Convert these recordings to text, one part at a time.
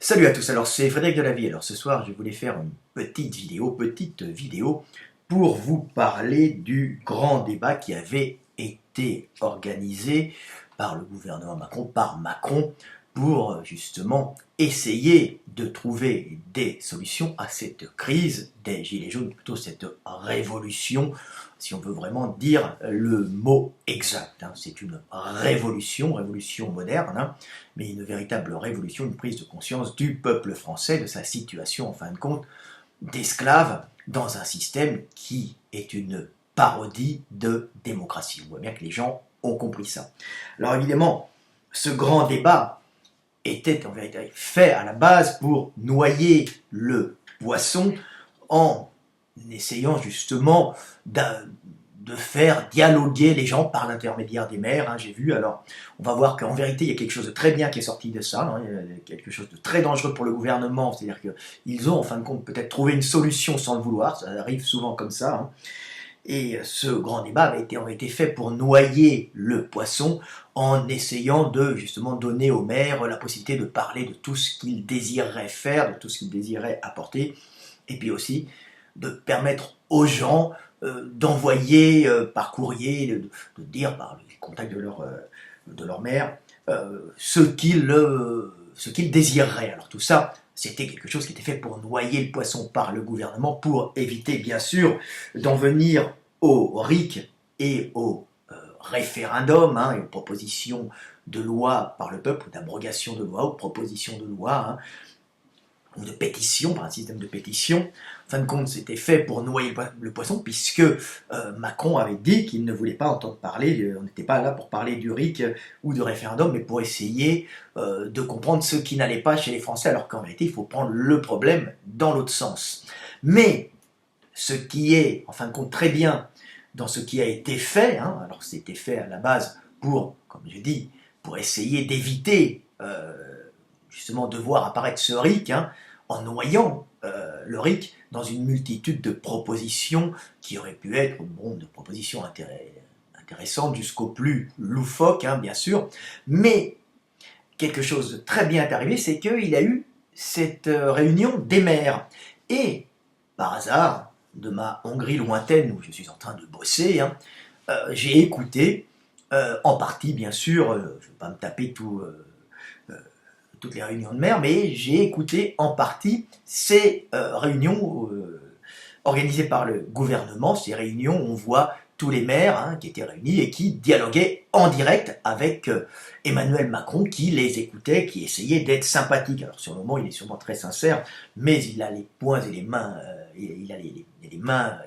Salut à tous, alors c'est Frédéric Delavie. Alors ce soir je voulais faire une petite vidéo pour vous parler du grand débat qui avait été organisé par le gouvernement Macron, par Macron, pour justement essayer de trouver des solutions à cette crise des Gilets jaunes, plutôt cette révolution, si on veut vraiment dire le mot exact. C'est une révolution moderne, mais une véritable révolution, une prise de conscience du peuple français, de sa situation en fin de compte d'esclave dans un système qui est une parodie de démocratie. On voit bien que les gens ont compris ça. Alors évidemment, ce grand débat était en vérité fait à la base pour noyer le poisson en essayant justement de faire dialoguer les gens par l'intermédiaire des maires, j'ai vu. Alors, on va voir qu'en vérité, il y a quelque chose de très bien qui est sorti de ça, il y a quelque chose de très dangereux pour le gouvernement, c'est-à-dire qu'ils ont, en fin de compte, peut-être trouvé une solution sans le vouloir, ça arrive souvent comme ça, Et ce grand débat avait été fait pour noyer le poisson en essayant de justement donner aux maires la possibilité de parler de tout ce qu'ils désireraient faire, de tout ce qu'ils désiraient apporter, et puis aussi de permettre aux gens d'envoyer par courrier, de dire par le contact de leur maire ce qu'ils désireraient. Alors tout ça, c'était quelque chose qui était fait pour noyer le poisson par le gouvernement, pour éviter bien sûr d'en venir au RIC et au référendum, et aux propositions de loi par le peuple, d'abrogation de loi, aux propositions de loi, ou de pétition, par un système de pétition. En fin de compte, c'était fait pour noyer le poisson, puisque Macron avait dit qu'il ne voulait pas entendre parler, on n'était pas là pour parler du RIC ou du référendum, mais pour essayer de comprendre ce qui n'allait pas chez les Français, alors qu'en réalité, il faut prendre le problème dans l'autre sens. Mais ce qui est, en fin de compte, très bien dans ce qui a été fait, alors c'était fait à la base pour, comme je dis, pour essayer d'éviter justement de voir apparaître ce RIC, en noyant le RIC dans une multitude de propositions qui auraient pu être, de propositions intéressantes jusqu'au plus loufoque, bien sûr, mais quelque chose de très bien est arrivé, c'est qu'il y a eu cette réunion des maires. Et, par hasard, de ma Hongrie lointaine, où je suis en train de bosser, j'ai écouté, en partie bien sûr, je ne vais pas me taper toutes les réunions de maires, mais j'ai écouté en partie ces réunions organisées par le gouvernement, ces réunions où on voit tous les maires qui étaient réunis et qui dialoguaient en direct avec Emmanuel Macron, qui les écoutait, qui essayait d'être sympathique. Alors sur le moment, il est sûrement très sincère, mais il a les poings et les mains, il a les mains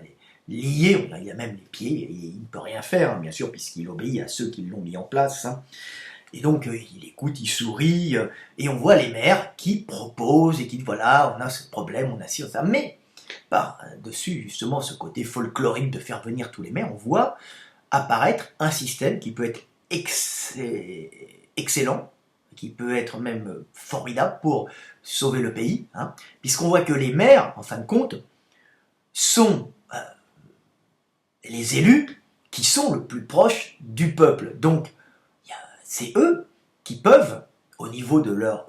liées, il a même les pieds, et il ne peut rien faire, bien sûr, puisqu'il obéit à ceux qui l'ont mis en place. Et donc, il écoute, il sourit, et on voit les maires qui proposent et qui disent, voilà, on a ce problème, on a ci, on a ça. Mais, par-dessus, justement, ce côté folklorique de faire venir tous les maires, on voit apparaître un système qui peut être excellent, qui peut être même formidable pour sauver le pays, puisqu'on voit que les maires, en fin de compte, sont les élus qui sont le plus proches du peuple. Donc, c'est eux qui peuvent, au niveau de leur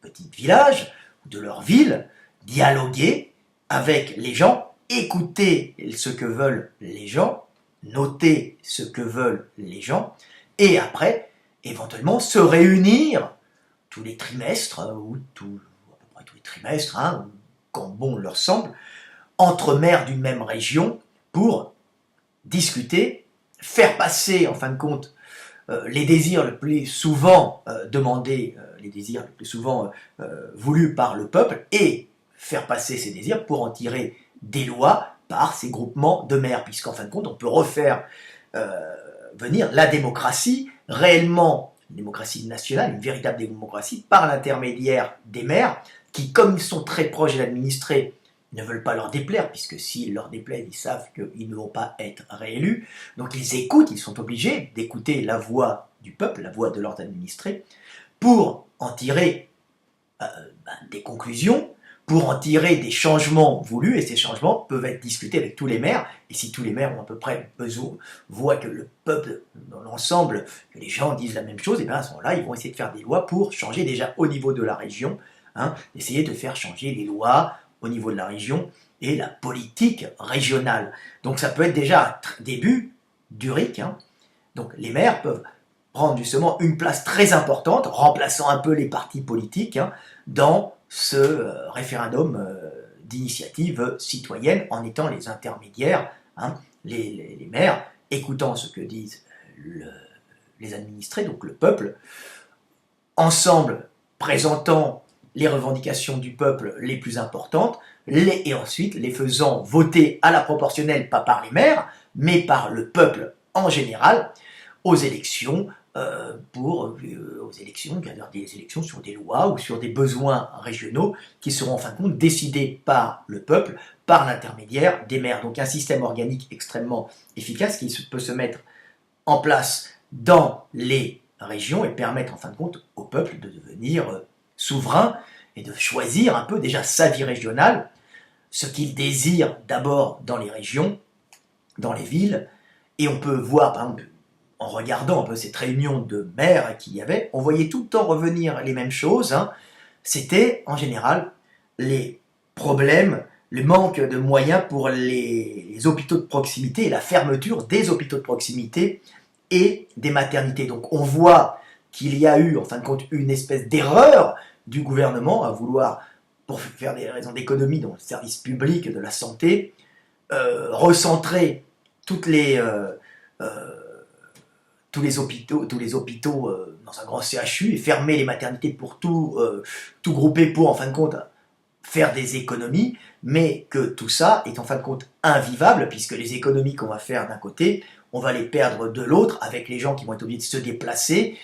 petit village, ou de leur ville, dialoguer avec les gens, écouter ce que veulent les gens, noter ce que veulent les gens, et après, éventuellement, se réunir tous les trimestres, ou à peu près tous les trimestres, quand bon leur semble, entre maires d'une même région, pour discuter, faire passer, en fin de compte, les désirs le plus souvent demandés, les désirs le plus souvent voulus par le peuple, et faire passer ces désirs pour en tirer des lois par ces groupements de maires, puisqu'en fin de compte, on peut refaire venir la démocratie, réellement une démocratie nationale, une véritable démocratie, par l'intermédiaire des maires, qui, comme ils sont très proches de l'administré, ne veulent pas leur déplaire, puisque s'ils leur déplaisent, ils savent qu'ils ne vont pas être réélus. Donc ils écoutent, ils sont obligés d'écouter la voix du peuple, la voix de leurs administrés, pour en tirer des conclusions, pour en tirer des changements voulus, et ces changements peuvent être discutés avec tous les maires, et si tous les maires ont à peu près besoin, voient que le peuple, dans l'ensemble, que les gens disent la même chose, et bien à ce moment-là, ils vont essayer de faire des lois pour changer déjà au niveau de la région, hein, d'essayer de faire changer les lois au niveau de la région et la politique régionale. Donc ça peut être déjà un début du RIC, hein. Donc les maires peuvent prendre justement une place très importante, remplaçant un peu les partis politiques, hein, dans ce référendum d'initiative citoyenne, en étant les intermédiaires, hein, les maires, écoutant ce que disent les administrés, donc le peuple, ensemble présentant les revendications du peuple les plus importantes, et ensuite les faisant voter à la proportionnelle, pas par les maires, mais par le peuple en général, aux élections, aux élections, des élections sur des lois ou sur des besoins régionaux qui seront en fin de compte décidés par le peuple, par l'intermédiaire des maires. Donc un système organique extrêmement efficace qui peut se mettre en place dans les régions et permettre en fin de compte au peuple de devenir souverain et de choisir un peu déjà sa vie régionale, ce qu'il désire d'abord dans les régions, dans les villes, et on peut voir par exemple en regardant un peu cette réunion de maires qu'il y avait, on voyait tout le temps revenir les mêmes choses, hein. C'était en général les problèmes, le manque de moyens pour les hôpitaux de proximité et la fermeture des hôpitaux de proximité et des maternités. Donc on voit qu'il y a eu en fin de compte une espèce d'erreur du gouvernement à vouloir, pour faire des raisons d'économie dans le service public de la santé, recentrer tous les hôpitaux dans un grand CHU et fermer les maternités pour tout grouper pour en fin de compte faire des économies, mais que tout ça est en fin de compte invivable puisque les économies qu'on va faire d'un côté, on va les perdre de l'autre avec les gens qui vont être obligés de se déplacer.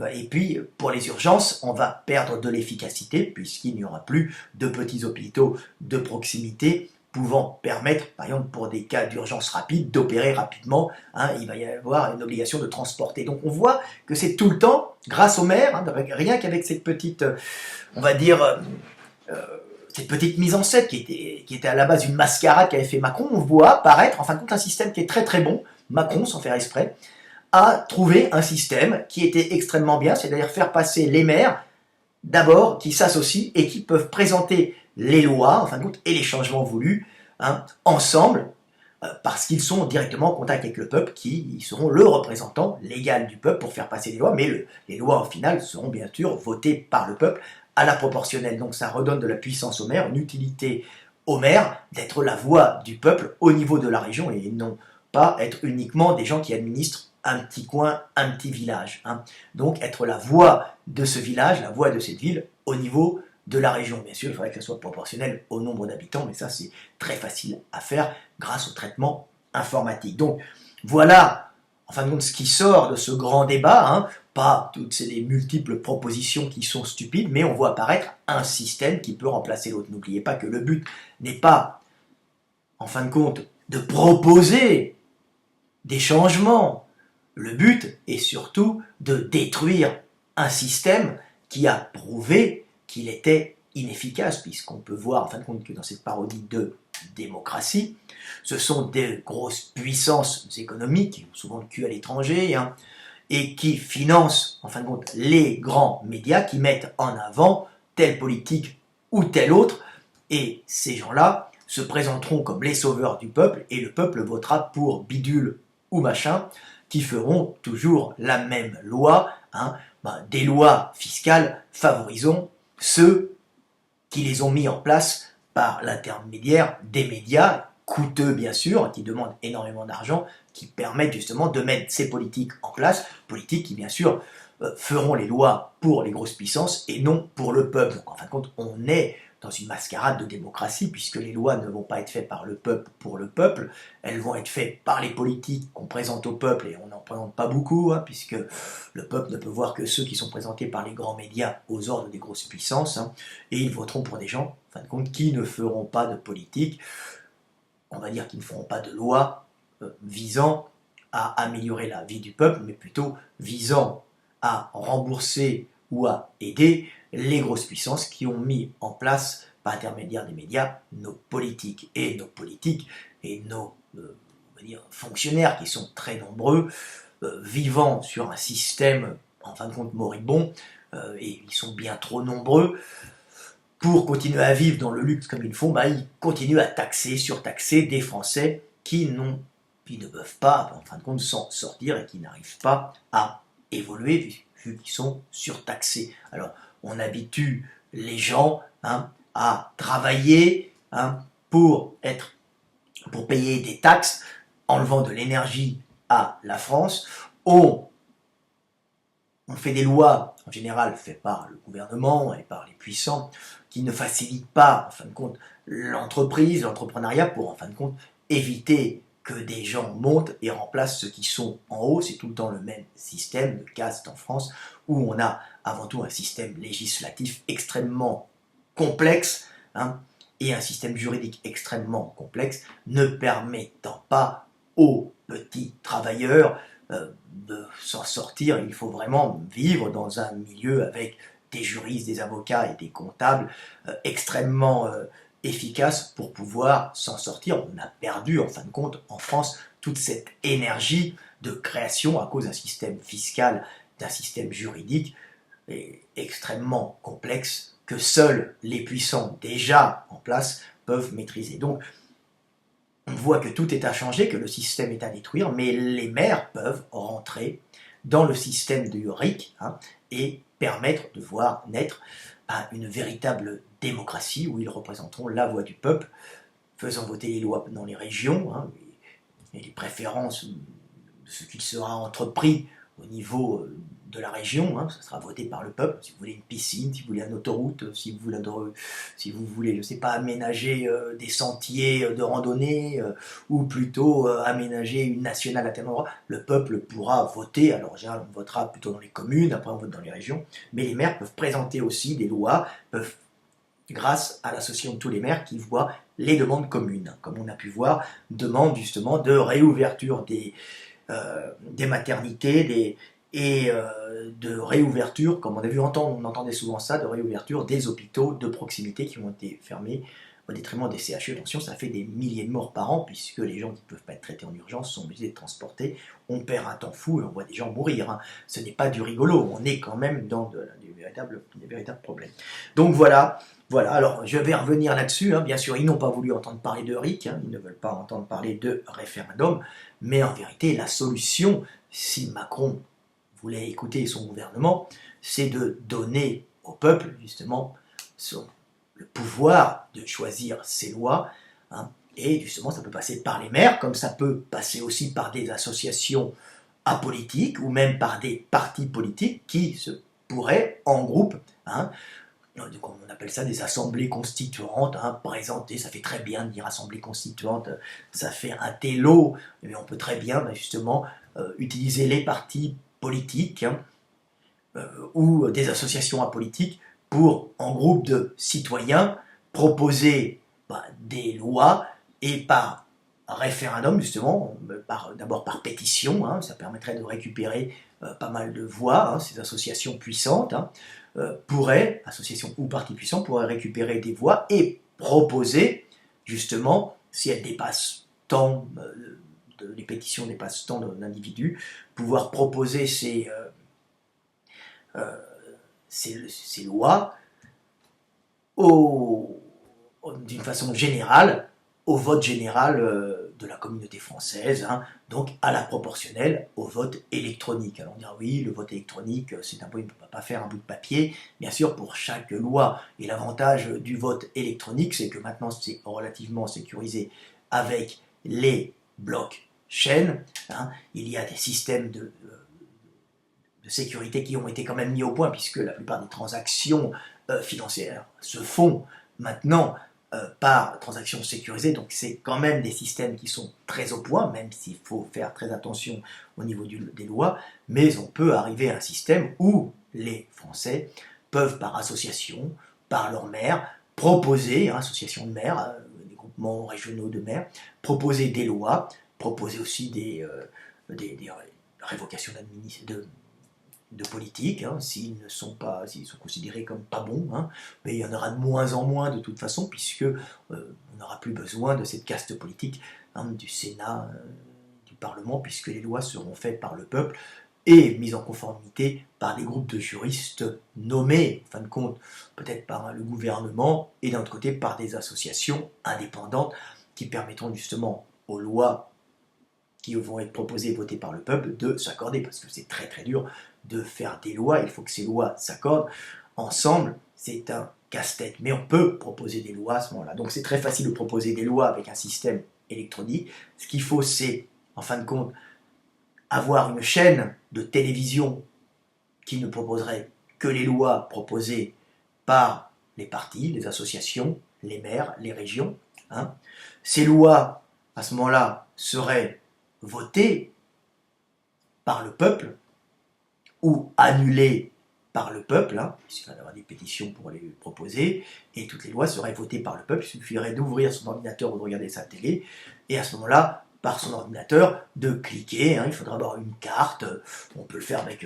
Et puis, pour les urgences, on va perdre de l'efficacité puisqu'il n'y aura plus de petits hôpitaux de proximité pouvant permettre, par exemple, pour des cas d'urgence rapide, d'opérer rapidement, hein, il va y avoir une obligation de transporter. Donc on voit que c'est tout le temps, grâce aux maires, hein, rien qu'avec cette petite, on va dire, cette petite mise en scène qui était à la base une mascarade qu'avait fait Macron, on voit apparaître, en fin de compte, un système qui est très très bon, Macron, sans faire exprès, a trouvé un système qui était extrêmement bien, c'est-à-dire faire passer les maires, d'abord, qui s'associent et qui peuvent présenter les lois, en fin de compte, et les changements voulus, hein, ensemble, parce qu'ils sont directement en contact avec le peuple, qui seront le représentant légal du peuple pour faire passer les lois, mais les lois, au final, seront bien sûr votées par le peuple à la proportionnelle. Donc ça redonne de la puissance aux maires, une utilité aux maires d'être la voix du peuple au niveau de la région, et non pas être uniquement des gens qui administrent un petit coin, un petit village, hein. Donc être la voix de ce village, la voix de cette ville au niveau de la région. Bien sûr, il faudrait que ça soit proportionnel au nombre d'habitants, mais ça c'est très facile à faire grâce au traitement informatique. Donc voilà, en fin de compte, ce qui sort de ce grand débat, hein, pas toutes ces multiples propositions qui sont stupides, mais on voit apparaître un système qui peut remplacer l'autre. N'oubliez pas que le but n'est pas, en fin de compte, de proposer des changements. Le but est surtout de détruire un système qui a prouvé qu'il était inefficace, puisqu'on peut voir en fin de compte que dans cette parodie de démocratie, ce sont des grosses puissances économiques qui ont souvent le cul à l'étranger, hein, et qui financent en fin de compte les grands médias qui mettent en avant telle politique ou telle autre, et ces gens-là se présenteront comme les sauveurs du peuple, et le peuple votera pour bidule ou machin, qui feront toujours la même loi, hein, des lois fiscales favorisant ceux qui les ont mis en place par l'intermédiaire des médias, coûteux bien sûr, qui demandent énormément d'argent, qui permettent justement de mettre ces politiques en place, politiques qui bien sûr feront les lois pour les grosses puissances et non pour le peuple. Donc en fin de compte, on est dans une mascarade de démocratie, puisque les lois ne vont pas être faites par le peuple pour le peuple, elles vont être faites par les politiques qu'on présente au peuple, et on n'en présente pas beaucoup, hein, puisque le peuple ne peut voir que ceux qui sont présentés par les grands médias aux ordres des grosses puissances, hein, et ils voteront pour des gens, en fin de compte, qui ne feront pas de politique, on va dire qu'ils ne feront pas de loi visant à améliorer la vie du peuple, mais plutôt visant à rembourser ou à aider les grosses puissances qui ont mis en place, par intermédiaire des médias, nos politiques. Et nos politiques et nos on va dire, fonctionnaires, qui sont très nombreux, vivant sur un système, en fin de compte, moribond, et ils sont bien trop nombreux, pour continuer à vivre dans le luxe comme ils font, bah, ils continuent à taxer, surtaxer des Français qui ne peuvent pas, en fin de compte, s'en sortir et qui n'arrivent pas à évoluer vu qu'ils sont surtaxés. Alors, on habitue les gens à travailler pour payer des taxes, enlevant de l'énergie à la France. On fait des lois, en général faites par le gouvernement et par les puissants, qui ne facilitent pas, en fin de compte, l'entreprise, l'entrepreneuriat, pour, en fin de compte, éviter que des gens montent et remplacent ceux qui sont en haut. C'est tout le temps le même système de caste en France, où on a avant tout un système législatif extrêmement complexe, et un système juridique extrêmement complexe, ne permettant pas aux petits travailleurs de s'en sortir. Il faut vraiment vivre dans un milieu avec des juristes, des avocats et des comptables extrêmement efficaces pour pouvoir s'en sortir. On a perdu, en fin de compte, en France, toute cette énergie de création à cause d'un système fiscal, d'un système juridique extrêmement complexe que seuls les puissants déjà en place peuvent maîtriser. Donc, on voit que tout est à changer, que le système est à détruire, mais les maires peuvent rentrer dans le système du RIC et permettre de voir naître une véritable démocratie où ils représenteront la voix du peuple, faisant voter les lois dans les régions et les préférences de ce qu'il sera entrepris au niveau de la région, ça sera voté par le peuple. Si vous voulez une piscine, si vous voulez une autoroute, si vous voulez, je ne sais pas, aménager des sentiers de randonnée, ou plutôt aménager une nationale à tel endroit, le peuple pourra voter. Alors en général, on votera plutôt dans les communes, après on vote dans les régions, mais les maires peuvent présenter aussi des lois, grâce à l'association de tous les maires qui voient les demandes communes. Comme on a pu voir, demande justement de réouverture des maternités, et de réouverture, comme on a vu on entendait souvent ça, de réouverture des hôpitaux de proximité qui ont été fermés au détriment des CHU. Attention, ça fait des milliers de morts par an, puisque les gens qui ne peuvent pas être traités en urgence sont obligés de transporter. On perd un temps fou et on voit des gens mourir. Ce n'est pas du rigolo, on est quand même dans des véritables problèmes. Donc voilà, alors je vais revenir là-dessus. Bien sûr, ils n'ont pas voulu entendre parler de RIC, ils ne veulent pas entendre parler de référendum, mais en vérité, la solution, si Macron voulait écouter son gouvernement, c'est de donner au peuple, justement, le pouvoir de choisir ses lois, et justement, ça peut passer par les maires, comme ça peut passer aussi par des associations apolitiques, ou même par des partis politiques qui se pourraient, en groupe, on appelle ça des assemblées constituantes, présenter, ça fait très bien de dire assemblée constituante, ça fait un télo, mais on peut très bien, justement, utiliser les partis politiques ou des associations apolitiques pour, en groupe de citoyens, proposer des lois, et par référendum, justement, d'abord par pétition, ça permettrait de récupérer pas mal de voix, ces associations puissantes associations ou partis puissants pourraient récupérer des voix et proposer, justement, si elles dépassent tant, les pétitions dépassent tant d'individus, pouvoir proposer ces lois d'une façon générale, au vote général de la communauté française, donc à la proportionnelle au vote électronique. Alors on dira oui, le vote électronique, c'est un peu, il ne peut pas faire un bout de papier, bien sûr pour chaque loi. Et l'avantage du vote électronique, c'est que maintenant c'est relativement sécurisé avec les blockchains. Il y a des systèmes de sécurité qui ont été quand même mis au point, puisque la plupart des transactions financières se font maintenant par transactions sécurisées, donc c'est quand même des systèmes qui sont très au point, même s'il faut faire très attention au niveau des lois, mais on peut arriver à un système où les Français peuvent par association, par leur maire, proposer, association de maires, des groupements régionaux de maires, proposer des lois, proposer aussi des révocations de politique, s'ils sont considérés comme pas bons, mais il y en aura de moins en moins de toute façon, puisque on n'aura plus besoin de cette caste politique du Sénat, du Parlement, puisque les lois seront faites par le peuple, et mise en conformité par des groupes de juristes nommés, en fin de compte, peut-être par le gouvernement, et d'un autre côté par des associations indépendantes qui permettront justement aux lois qui vont être proposées et votées par le peuple de s'accorder, parce que c'est très très dur de faire des lois, il faut que ces lois s'accordent ensemble, c'est un casse-tête, mais on peut proposer des lois à ce moment-là. Donc c'est très facile de proposer des lois avec un système électronique. Ce qu'il faut, c'est, en fin de compte, avoir une chaîne de télévision qui ne proposerait que les lois proposées par les partis, les associations, les maires, les régions. Hein. Ces lois, à ce moment-là, seraient votées par le peuple ou annulées par le peuple, hein, il suffirait d'avoir des pétitions pour les proposer, et toutes les lois seraient votées par le peuple, il suffirait d'ouvrir son ordinateur ou de regarder sa télé, et à ce moment-là, par son ordinateur, de cliquer, hein, il faudra avoir une carte, on peut le faire avec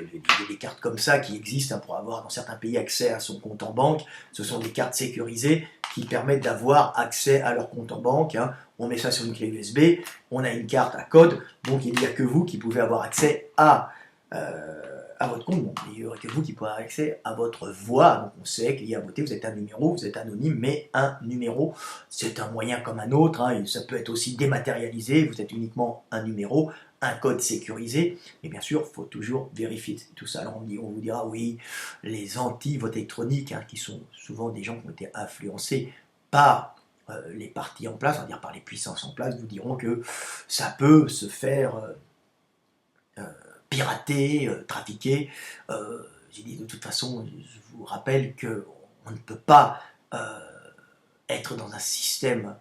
des cartes comme ça qui existent hein, pour avoir dans certains pays accès à son compte en banque, ce sont des cartes sécurisées qui permettent d'avoir accès à leur compte en banque, hein. On met ça sur une clé USB, on a une carte à code, donc il n'y a que vous qui pouvez avoir accès à votre compte, bon, il n'y aura que vous qui pourrez avoir accès à votre voix, donc on sait qu'il y a à voter, vous êtes un numéro, vous êtes anonyme, mais un numéro, c'est un moyen comme un autre, hein, et ça peut être aussi dématérialisé, vous êtes uniquement un numéro, un code sécurisé, et bien sûr, il faut toujours vérifier tout ça. Alors on vous dira, oui, les anti-vote électronique, hein, qui sont souvent des gens qui ont été influencés par les partis en place, on va dire par les puissances en place, vous diront que ça peut se faire pirater, trafiquer. J'ai dit de toute façon, je vous rappelle qu'on ne peut pas être dans un système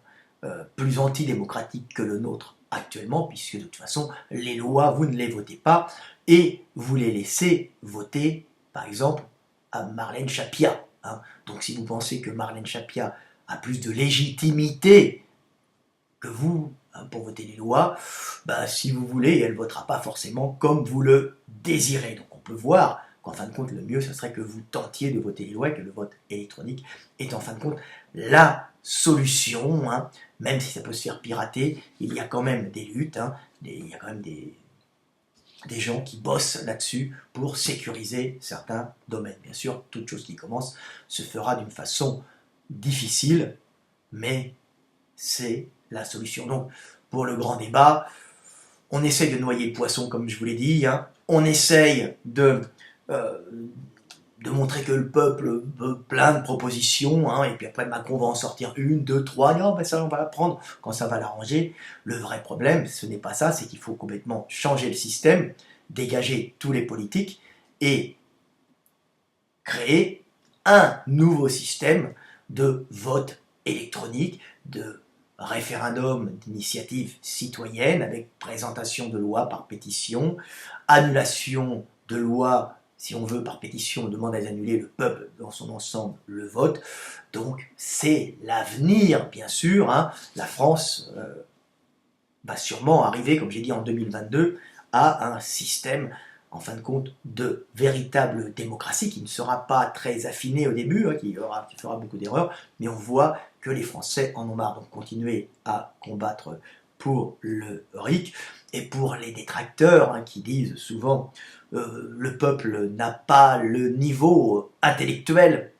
plus antidémocratique que le nôtre actuellement, puisque de toute façon, les lois, vous ne les votez pas, et vous les laissez voter, par exemple, à Marlène Schiappa. Hein. Donc si vous pensez que Marlène Schiappa a plus de légitimité que vous, hein, pour voter les lois, bah, si vous voulez, elle ne votera pas forcément comme vous le désirez. Donc on peut voir qu'en fin de compte, le mieux, ce serait que vous tentiez de voter les lois, et que le vote électronique est en fin de compte la solution, hein. Même si ça peut se faire pirater, il y a quand même des luttes, hein, il y a quand même des gens qui bossent là-dessus pour sécuriser certains domaines. Bien sûr, toute chose qui commence se fera d'une façon difficile, mais c'est la solution. Donc, pour le grand débat, on essaye de noyer le poisson, comme je vous l'ai dit, hein. On essaye de montrer que le peuple veut plein de propositions, hein, et puis après Macron va en sortir une, deux, trois, et oh, ben ça on va la prendre quand ça va l'arranger. Le vrai problème, ce n'est pas ça, c'est qu'il faut complètement changer le système, dégager tous les politiques et créer un nouveau système de vote électronique, de référendum d'initiative citoyenne avec présentation de lois par pétition, annulation de lois, si on veut, par pétition, on demande à annuler, le peuple dans son ensemble le vote. Donc c'est l'avenir, bien sûr, hein. La France va sûrement arriver, comme j'ai dit, en 2022, à un système, en fin de compte, de véritable démocratie qui ne sera pas très affiné au début, hein, qui fera beaucoup d'erreurs, mais on voit que les Français en ont marre. Donc continuer à combattre pour le RIC et pour les détracteurs, hein, qui disent souvent le peuple n'a pas le niveau intellectuel,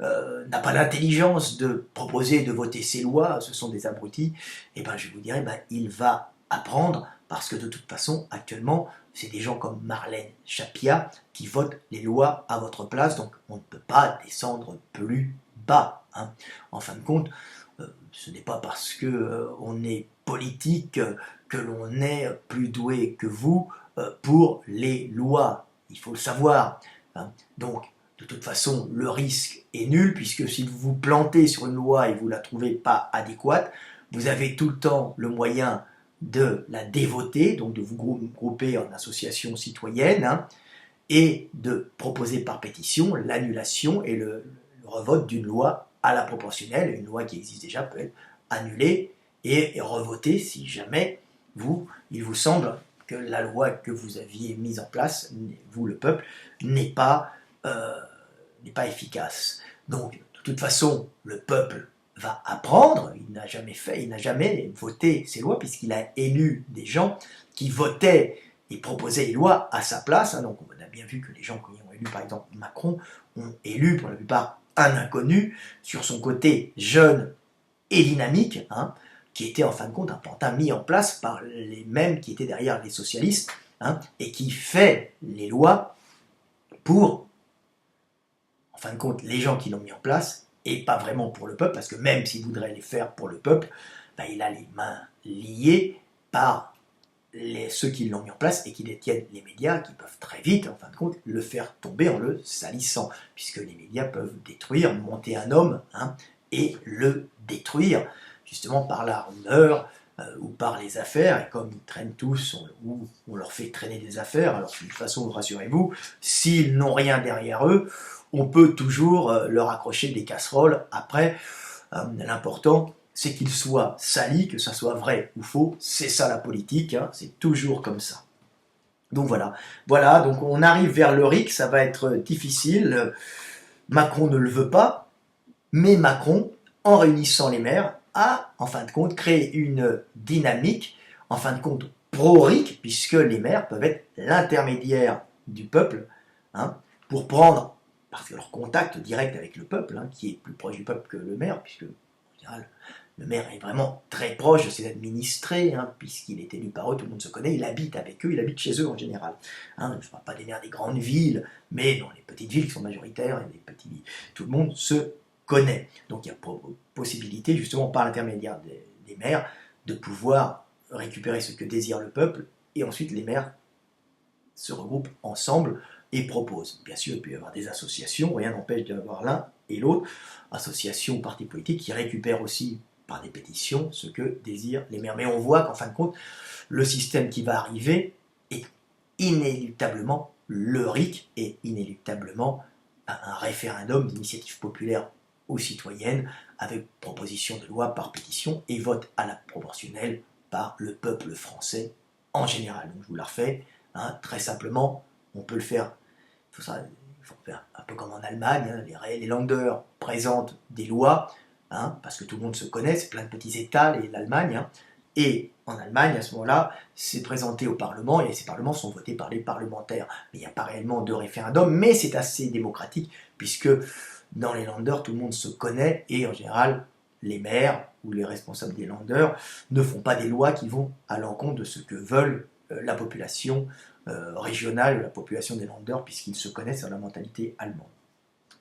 n'a pas l'intelligence de proposer de voter ces lois, ce sont des abrutis, et ben je vous dirais, ben, il va apprendre, parce que de toute façon, actuellement, c'est des gens comme Marlène Schiappa qui votent les lois à votre place, donc on ne peut pas descendre plus bas. Hein. En fin de compte, ce n'est pas parce que on est politique que l'on est plus doué que vous pour les lois. Il faut le savoir. Hein. Donc, de toute façon, le risque est nul, puisque si vous vous plantez sur une loi et vous ne la trouvez pas adéquate, vous avez tout le temps le moyen de la dévoter, donc de vous grouper en association citoyenne, hein, et de proposer par pétition l'annulation et le revote d'une loi à la proportionnelle. Une loi qui existe déjà peut être annulée et revotée si jamais il vous semble que la loi que vous aviez mise en place, vous le peuple, n'est pas efficace. Donc, de toute façon, le peuple va apprendre, il n'a jamais voté ces lois, puisqu'il a élu des gens qui votaient et proposer les lois à sa place. Hein. Donc on a bien vu que les gens qui ont élu par exemple Macron ont élu pour la plupart un inconnu sur son côté jeune et dynamique, hein, qui était en fin de compte un pantin mis en place par les mêmes qui étaient derrière les socialistes, hein, et qui fait les lois pour, en fin de compte, les gens qui l'ont mis en place, et pas vraiment pour le peuple, parce que même s'il voudrait les faire pour le peuple, ben, il a les mains liées par ceux qui l'ont mis en place et qui détiennent les médias, qui peuvent très vite, en fin de compte, le faire tomber en le salissant, puisque les médias peuvent détruire, monter un homme, hein, et le détruire, justement par la rumeur ou par les affaires, et comme ils traînent tous, on leur fait traîner des affaires, alors de toute façon, rassurez-vous, s'ils n'ont rien derrière eux, on peut toujours leur accrocher des casseroles après. L'important, c'est qu'ils soient salis, que ça soit vrai ou faux, c'est ça la politique, hein, c'est toujours comme ça. Donc voilà, donc on arrive vers le RIC, ça va être difficile, Macron ne le veut pas, mais Macron, en réunissant les maires, a, en fin de compte, créé une dynamique, en fin de compte, pro-RIC, puisque les maires peuvent être l'intermédiaire du peuple, hein, pour prendre, parce que leur contact direct avec le peuple, hein, qui est plus proche du peuple que le maire, puisque, en général, le maire est vraiment très proche de ses administrés, hein, puisqu'il est élu par eux, tout le monde se connaît, il habite avec eux, il habite chez eux en général. Hein, je ne parle pas des maires des grandes villes, mais dans les petites villes qui sont majoritaires, et des petites villes, tout le monde se connaît. Donc il y a possibilité, justement, par l'intermédiaire des maires, de pouvoir récupérer ce que désire le peuple, et ensuite les maires se regroupent ensemble et proposent. Bien sûr, il peut y avoir des associations, rien n'empêche d'avoir l'un et l'autre, associations ou partis politiques qui récupèrent aussi par des pétitions ce que désirent les maires. Mais on voit qu'en fin de compte, le système qui va arriver est inéluctablement le RIC et inéluctablement un référendum d'initiative populaire ou citoyenne avec proposition de loi par pétition et vote à la proportionnelle par le peuple français en général. Donc je vous la refais, hein, très simplement, on peut le faire, il faut faire un peu comme en Allemagne, hein, les Länder présentent des lois, hein, parce que tout le monde se connaît, c'est plein de petits États, l'Allemagne, hein, et en Allemagne, à ce moment-là, c'est présenté au Parlement, et ces parlements sont votés par les parlementaires. Mais il n'y a pas réellement de référendum, mais c'est assez démocratique, puisque dans les Länder, tout le monde se connaît, et en général, les maires ou les responsables des Länder ne font pas des lois qui vont à l'encontre de ce que veulent la population régionale, la population des Länder, puisqu'ils se connaissent sur la mentalité allemande.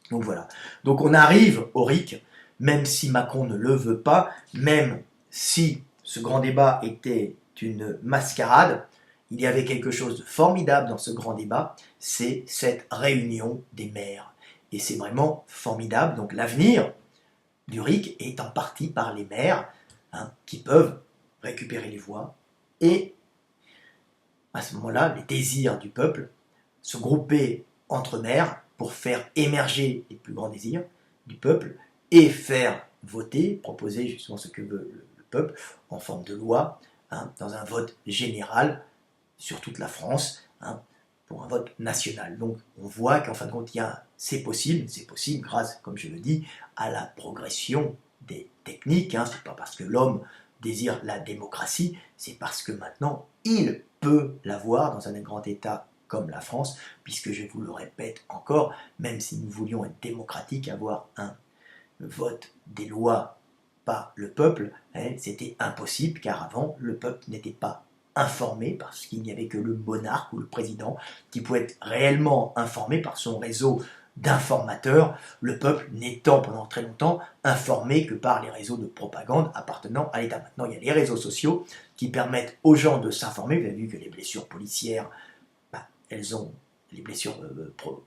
Donc voilà. Donc on arrive au RIC, même si Macron ne le veut pas, même si ce grand débat était une mascarade, il y avait quelque chose de formidable dans ce grand débat, c'est cette réunion des maires. Et c'est vraiment formidable. Donc l'avenir du RIC est en partie par les maires, hein, qui peuvent récupérer les voix et à ce moment-là, les désirs du peuple se grouper entre maires pour faire émerger les plus grands désirs du peuple et faire voter, proposer justement ce que veut le peuple en forme de loi, hein, dans un vote général sur toute la France, hein, pour un vote national. Donc on voit qu'en fin de compte, c'est possible grâce, comme je le dis, à la progression des techniques. Hein. C'est pas parce que l'homme désire la démocratie, c'est parce que maintenant il peut l'avoir dans un grand État comme la France, puisque je vous le répète encore, même si nous voulions être démocratiques, avoir un vote des lois par le peuple, hein, c'était impossible, car avant, le peuple n'était pas informé, parce qu'il n'y avait que le monarque ou le président qui pouvait être réellement informé par son réseau d'informateurs, le peuple n'étant pendant très longtemps informé que par les réseaux de propagande appartenant à l'État. Maintenant, il y a les réseaux sociaux qui permettent aux gens de s'informer. Vous avez vu que les blessures policières, elles ont les blessures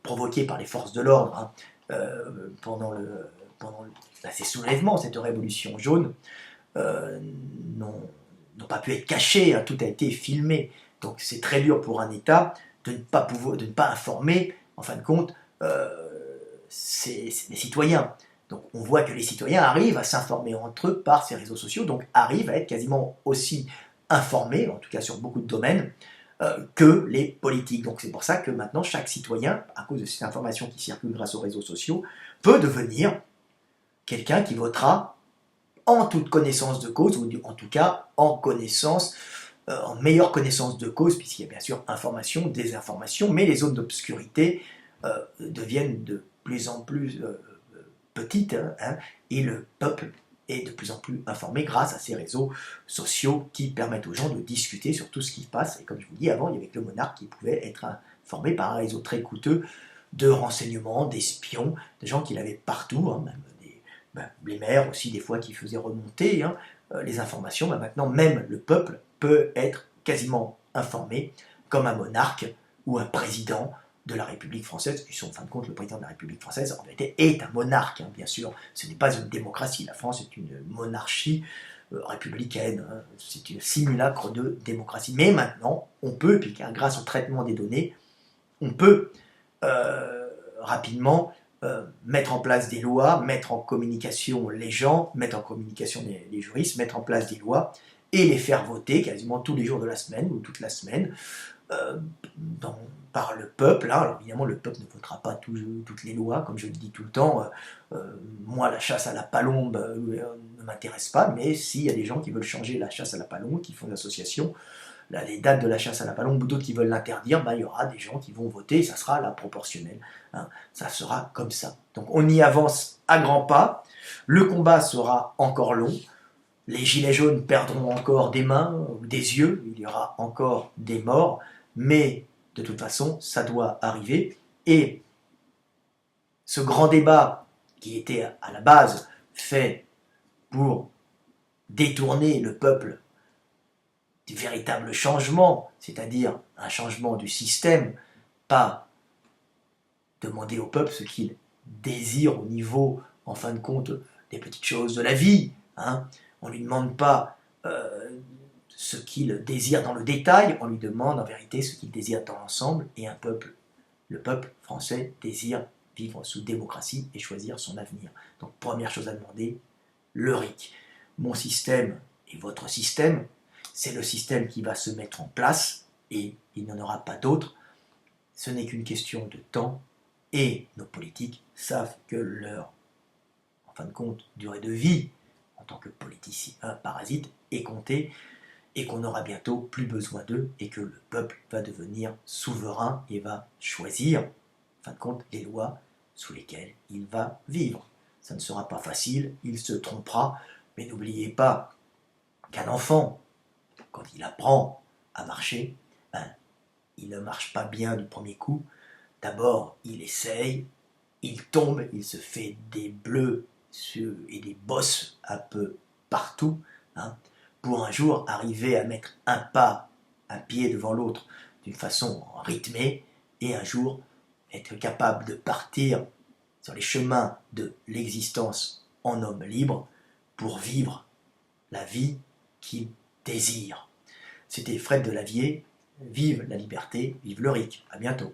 provoquées par les forces de l'ordre, hein, pendant ces soulèvements, cette révolution jaune, n'ont pas pu être cachées, hein, tout a été filmé. Donc c'est très dur pour un État de ne pas informer, en fin de compte, les citoyens. Donc on voit que les citoyens arrivent à s'informer entre eux par ces réseaux sociaux, donc arrivent à être quasiment aussi informés, en tout cas sur beaucoup de domaines, que les politiques. Donc c'est pour ça que maintenant chaque citoyen, à cause de ces informations qui circulent grâce aux réseaux sociaux, peut devenir quelqu'un qui votera en toute connaissance de cause, ou en tout cas en connaissance en meilleure connaissance de cause, puisqu'il y a bien sûr information, désinformation, mais les zones d'obscurité deviennent de plus en plus petites, et le peuple est de plus en plus informé grâce à ces réseaux sociaux qui permettent aux gens de discuter sur tout ce qui se passe. Et comme je vous dis, avant, il y avait que le monarque qui pouvait être informé par un réseau très coûteux de renseignements, d'espions, de gens qu'il avait partout, même les maires aussi, des fois, qui faisaient remonter les informations. Maintenant, même le peuple peut être quasiment informé comme un monarque ou un président de la République française, puisque en fin de compte, le président de la République française, en vérité, est un monarque, bien sûr. Ce n'est pas une démocratie. La France est une monarchie républicaine. C'est une simulacre de démocratie. Mais maintenant, on peut, puis grâce au traitement des données, on peut rapidement mettre en place des lois, mettre en communication les gens, mettre en communication les juristes, mettre en place des lois et les faire voter quasiment tous les jours de la semaine ou toute la semaine par le peuple. Alors évidemment, le peuple ne votera pas toutes les lois, comme je le dis tout le temps. Moi, la chasse à la palombe ne m'intéresse pas, mais s'il y a des gens qui veulent changer la chasse à la palombe, qui font une association, les dates de la chasse à la palombe, ou d'autres qui veulent l'interdire, il y aura des gens qui vont voter, et ça sera la proportionnelle. Ça sera comme ça. Donc on y avance à grands pas, le combat sera encore long, les gilets jaunes perdront encore des mains ou des yeux, il y aura encore des morts, mais de toute façon, ça doit arriver. Et ce grand débat qui était à la base fait pour détourner le peuple du véritable changement, c'est-à-dire un changement du système, pas demander au peuple ce qu'il désire au niveau, en fin de compte, des petites choses de la vie. On ne lui demande pas ce qu'il désire dans le détail, on lui demande en vérité ce qu'il désire dans l'ensemble, et le peuple français désire vivre sous démocratie et choisir son avenir. Donc première chose à demander, le RIC. Mon système et votre système, c'est le système qui va se mettre en place, et il n'y en aura pas d'autre. Ce n'est qu'une question de temps, et nos politiques savent que leur, en fin de compte, durée de vie en tant que politicien parasite est comptée, et qu'on n'aura bientôt plus besoin d'eux, et que le peuple va devenir souverain et va choisir, en fin de compte, les lois sous lesquelles il va vivre. Ça ne sera pas facile, il se trompera, mais n'oubliez pas qu'un enfant, quand il apprend à marcher, il ne marche pas bien du premier coup. D'abord, il essaye, il tombe, il se fait des bleus et des bosses un peu partout, pour un jour arriver à mettre un pied devant l'autre d'une façon rythmée, et un jour être capable de partir sur les chemins de l'existence en homme libre pour vivre la vie qu'il désire. C'était Fred Delavier, vive la liberté, vive le RIC, à bientôt.